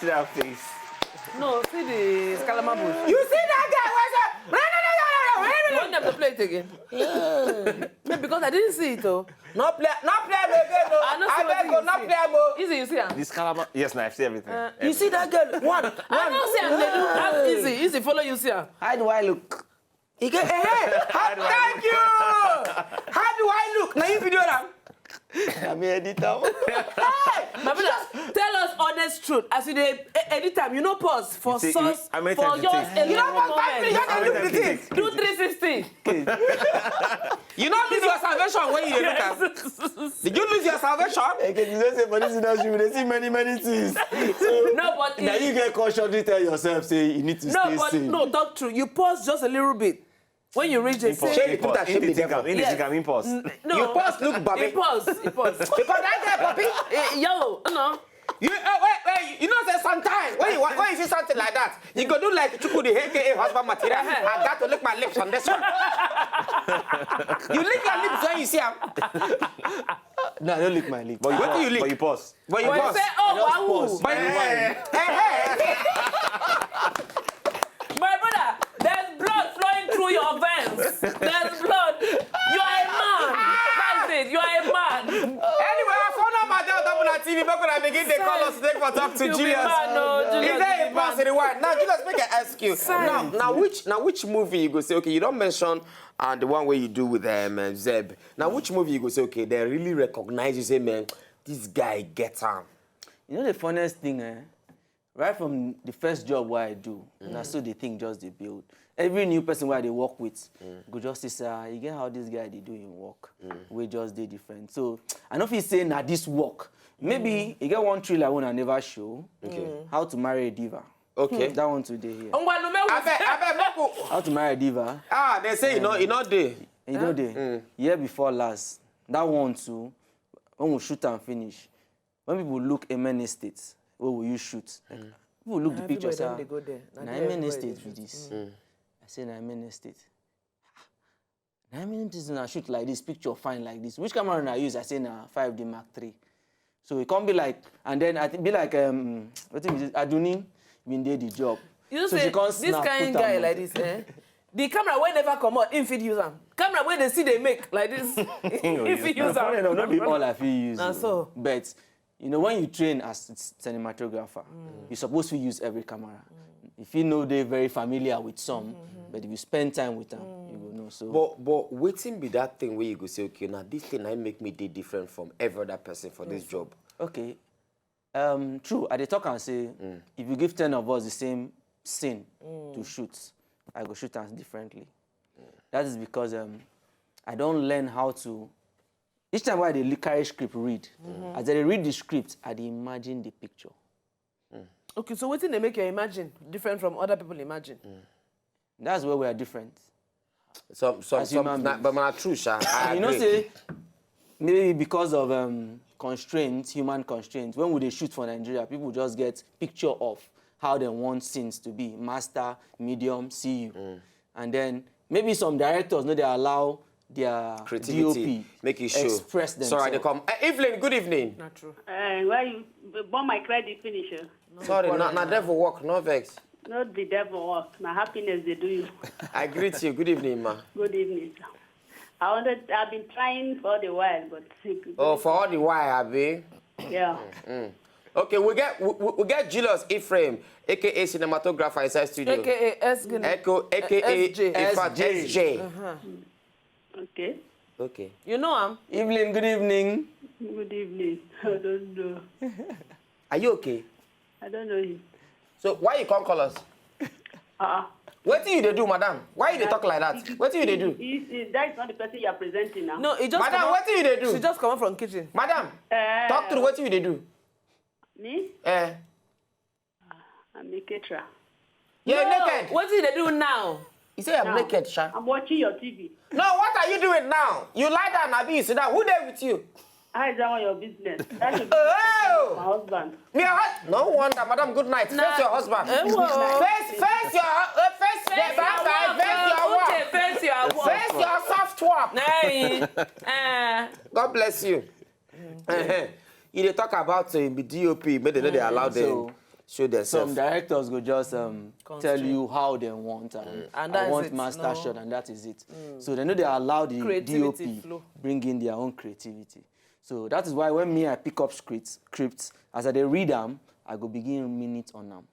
see that face. No, see the Scalamabush. You see that guy? You want them to play it again? Maybe because I didn't see it, though. Not play again, no. I beg you, not play again. Easy, you see her? This Calabar. Yes, no, I see everything. You see that girl? One. I don't see her. They do. That's easy. Easy, follow you, see her. How do I look? He get, thank you. How do I look? Now you video that. I'm an editor. My brother, tell us honest truth. As you anytime, you know, pause for see, source, how many for times you just take? a You know little what? 5 minutes, moment. you look the thing. Do 360. You don't lose your salvation when you look at. Did you lose your salvation? Okay, you don't say for this industry, they see many things. So, No, but now you get caution to tell yourself, say you need to stay safe. no, talk true. You pause just a little bit. When you reach the Impulse. same... Shame. Put that shame in the devil. Impulse. No. You pause, look, Bobby. He pause. Because that guy, Bobby. Yellow, no. You wait. You know, there's sometimes when you see something like that, you go do like Chukudi, aka husband material. I got to lick my lips on this one. You lick your lips when you see him. No, I don't lick my lip. But you What do you lick? But you pause. But you When you pause. say, oh, wow. pause. But you My brother, there's blood flowing through your veins. There's blood. You are a man. That's it. You are a man. Anyway, I found out my dad on TV. Back when I begin, they call us today for talk to You be Julius. man, no, Julius, Is there you a be pass man. in the wine? Now, Julius, make an ask you. Now, which movie you go say? Okay, you don't mention the one where you do with Zeb. Now, which movie you go say? Okay, they really recognize you. Say, man, this guy gets on. You know the funniest thing, right from the first job where I do, and I saw the thing just they build. Every new person where they work with, go just say, you get how this guy they do in work. We just did different. So I know if he's saying that this work, maybe you get one trailer I want to never show. Okay. How to marry a diva. Okay. That one today here. I bet, Moko. How to marry a diva. They say you know there. You know the year before last, that one too, when we shoot and finish, when people look Amen Estate, where will you shoot? People look the picture, say, They go there. na Amen Estate with this. I say, na Amen Estate. Na Amen Estate, I shoot like this, picture fine like this. Which camera I use? I say, na 5D Mark III. So it can't be like, and then I think be like, what is it? Aduni been did the job. You so say, she can't this snap, kind put guy am like on. this, the camera will never come out, in fit use them. Camera where they see they make like this, in fit use Funny enough, not be them. all I feel use. Na so. But you know, when you train as cinematographer, you're supposed to use every camera. If you know they're very familiar with some, but if you spend time with them, you will know. So, But waiting be that thing where you go say, okay, now this thing I make me day different from every other person for this job. okay, true. I dey talk and say, if you give 10 of us the same scene to shoot, I go shoot us differently. That is because I don't learn how to. Each time I dey carry script read, as I read the script, I dey imagine the picture. Okay, so what thing they make you imagine different from other people imagine? That's where we are different. Some, human beings. but my true, Sha, I You know, agree. say maybe because of constraints, human constraints. When we dey shoot for Nigeria, people just get picture of how they want scenes to be: master, medium, CU, and then maybe some directors know they allow their Creativity, DOP make it show. express themselves. Sorry, they come. Evelyn, good evening. Not true. Why you burn my credit finisher? Sorry, not devil work, no vex. Not the devil work. My happiness they do you. I greet you. Good evening, ma. Good evening, sir. I've been trying for a while, but Oh, for all the while, Abi. yeah. Okay, we get Julius Ephraim, aka cinematographer inside studio. AKA S. Echo, aka SJ. SJ. Okay. Okay. You know him? Evelyn, good evening. Good evening. I don't know. Are you okay? I don't know him. So why you can't call us? What do you do, madam? Why you dey talk like that? What do you do? That is not the person you are presenting now. No, it just Madam, come what out- do you do? She just come out from kitchen. Madam, talk through what you do. Me? I'm a caterer. You're No, naked. what did they do now? You say I'm Now, naked, Sha. I'm watching your TV. No, what are you doing now? You lie down, Abi, you sit down. Who there with you? How is that one your business? That's your business. Oh! My husband. Me, no wonder, madam. Good night. Face your husband. Face your work. Face your work. Face your soft work. Nay. God bless you. You dey talk about the DOP, but they allow them. So show Some themselves. directors go just tell you how they want and And I that's want it, master no. shot and that is it. So they know they allow the Creativity DOP flow. bring in their own creativity. So that is why when I pick up scripts, as I dey read them, I go begin minute on them.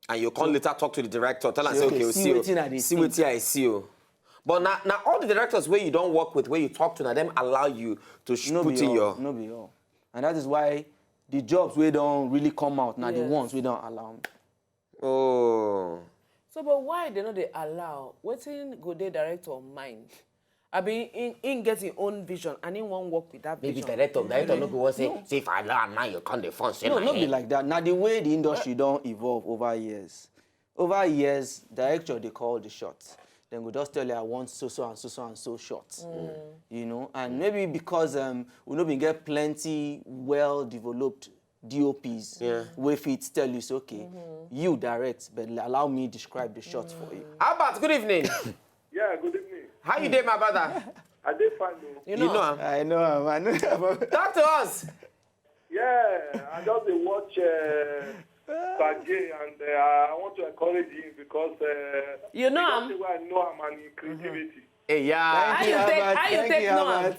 And you can later talk to the director, tell and Say, say, okay, okay, see wetin I dey see think. what I see you. But now all the directors where you don't work with, where you talk to, now them allow you to put in your. No be all. And that is why the jobs we don't really come out now, the Yes. ones we don't allow me. Oh. So, but why they not they allow? Wetin go dey director mind? I mean, in get his own vision and in one work with that Maybe vision. director no go say if I allow now you can't defend say No, my not be head. like that. Now the way the industry don't evolve over years. Over years, director they call the shots. Then we just tell you I want so shots. You know, and maybe because we know we get plenty well-developed DOPs where fit tell you, so, okay, you direct, but allow me describe the shots for you. Albert, good evening. Yeah, good evening. How you doing, my brother? I did fine though. You You know, know him? I know, I know. Talk to us. Yeah, I just dey watch Sajay and I want to encourage him because You know because him? the way I know him and his creativity. Hey, yeah. How you take no am?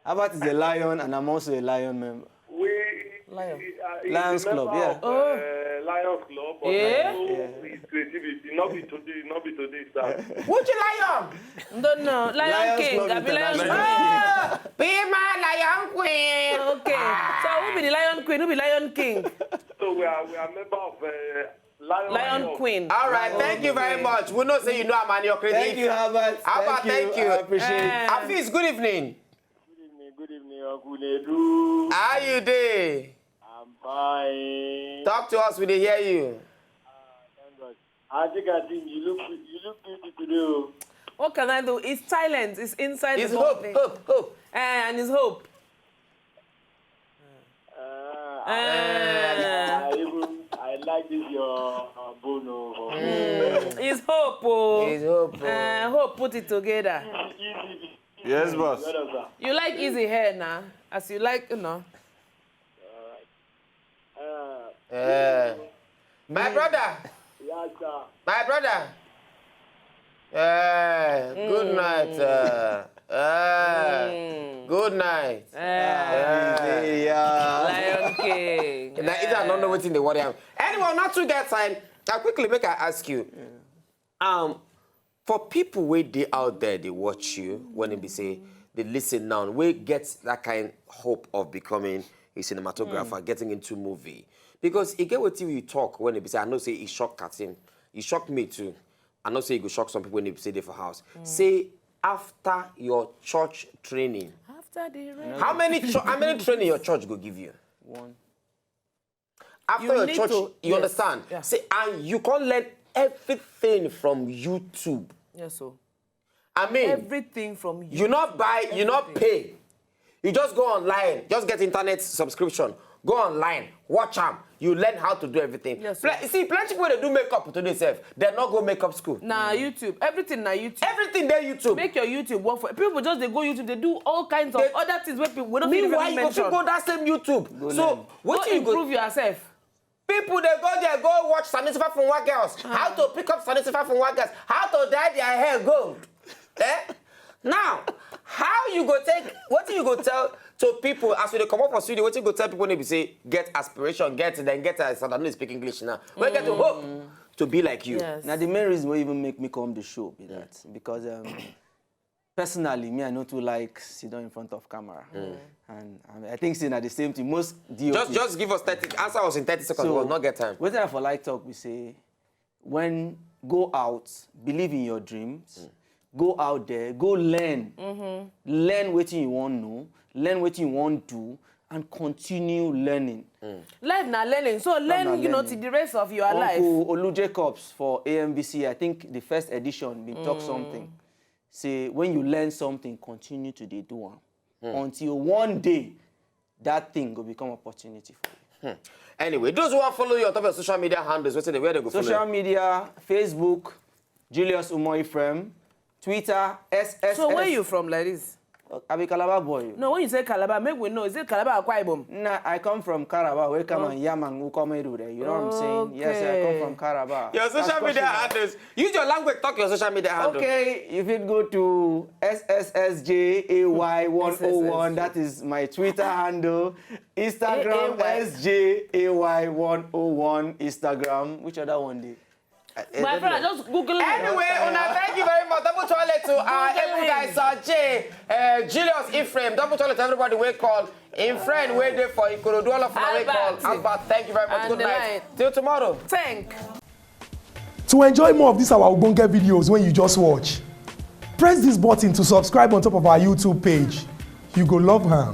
Albert is a lion, and I'm also a lion member. Lion. He's Lions a member Club, yeah. of, Lions Club, but Yeah? I know his creativity. Not be today, sir. Would you lion? Don't know. Lion Lions King. Club I be Lion King. International. Be my lion queen. Okay. So who be the Lion Queen? Who be Lion King? So we are member of Lion Club. Queen. All right, thank you very much. We know say you know I'm on your creativity. Thank you, Albert. Albert, thank you. I appreciate it. Hafiz, good evening. Good evening, Uncle Nedu. How you doing? I'm fine. Talk to us, we dey hear you. Thank God. I think you look beautiful today. Oh. What can I do? It's silent. It's inside It's the hope, body. hope. And it's hope. I like this your bono. For It's hope. Oh. It's hope. Hope put it together. Easy. Yes, boss. You like easy hair now, as you like, you know. My brother, Yes, sir. my brother. Good night. Good night. Lion King. Now, if I don't know what's in the worry. Anyone, not to get time, I'll quickly make I ask you. For people where they out there, they watch you, when they be say, they listen now, we get that kind of hope of becoming a cinematographer, getting into movie. Because it get what you talk when they be say, I know say it shocked Katim. It shocked me too. I know say it go shock some people when they say they for house. Say after your church training, After the rain. how many training your church go give you? One. After You your need church, to- you yes, understand? yeah. Say, and you can't learn everything from YouTube. Yes, so. I mean, Everything from you. you not buy, you not Everything. pay. You just go online, just get internet subscription. Go online, watch them. You learn how to do everything. Yes, sir. See, plenty people they do makeup today, self. They not go makeup school. Nah, YouTube. Everything na YouTube. Everything there YouTube. Make your YouTube work for people. Just they go YouTube. They do all kinds of They- other things where people we don't even Meanwhile, you go mention. fit go that same YouTube. So what Go you go? improve yourself. People they go there, go watch Sanisifa from White Girls. How to pick up Sanisifa from White Girls. How to dye their hair gold. Now, how you go take? What you go tell to people as they come up for studio? What you go tell people when they be say get aspiration, get a so I don't speak English now. We get to hope to be like you. Yes. Now the main reason why even make me come the show be that because personally me I not too like sit down in front of camera and I think saying the same thing most DOP. Just give us 30. Answer us in 30 seconds. We will not get time. What I for like talk we say when go out believe in your dreams. Go out there, go learn. Learn what you want to know, learn what you want to do, and continue learning. Life na learning. So learn, na you know, learning. to the rest of your life. Uncle Olu Jacobs for AMBC, I think the first edition, we talk something. Say, when you learn something, continue to do it. Until one day, that thing will become opportunity for you. Anyway, those who want to follow you on top of social media handles, where they go follow Social you? media, Facebook, Julius Umo Ephraim, Twitter, SSS. So where you from like this? I be Calabar boy. No, when you say Calabar, make we know. Is it Calabar or Akwa Ibom? Nah, I come from Calabar. We come and Yaman, who come here there. You know what I'm saying? Yes, I come from Calabar. Your social media handles. Use your language, talk your social media handles. Okay, if you go to SSSJAY101, that is my Twitter handle. Instagram, SJAY101, Instagram. Which other one did? My friend, just Google it. Anyway, Una, thank you very much. Double toilet to our able guys, Jay, Julius Ephraim. Double toilet to everybody we call. In friend, we're there for Ikorodu. All of them we call. Albert, thank you very much. And Good the night. night. Till tomorrow. Thank. To enjoy more of these our Ogbonge videos when you just watch, press this button to subscribe on top of our YouTube page. You go love her.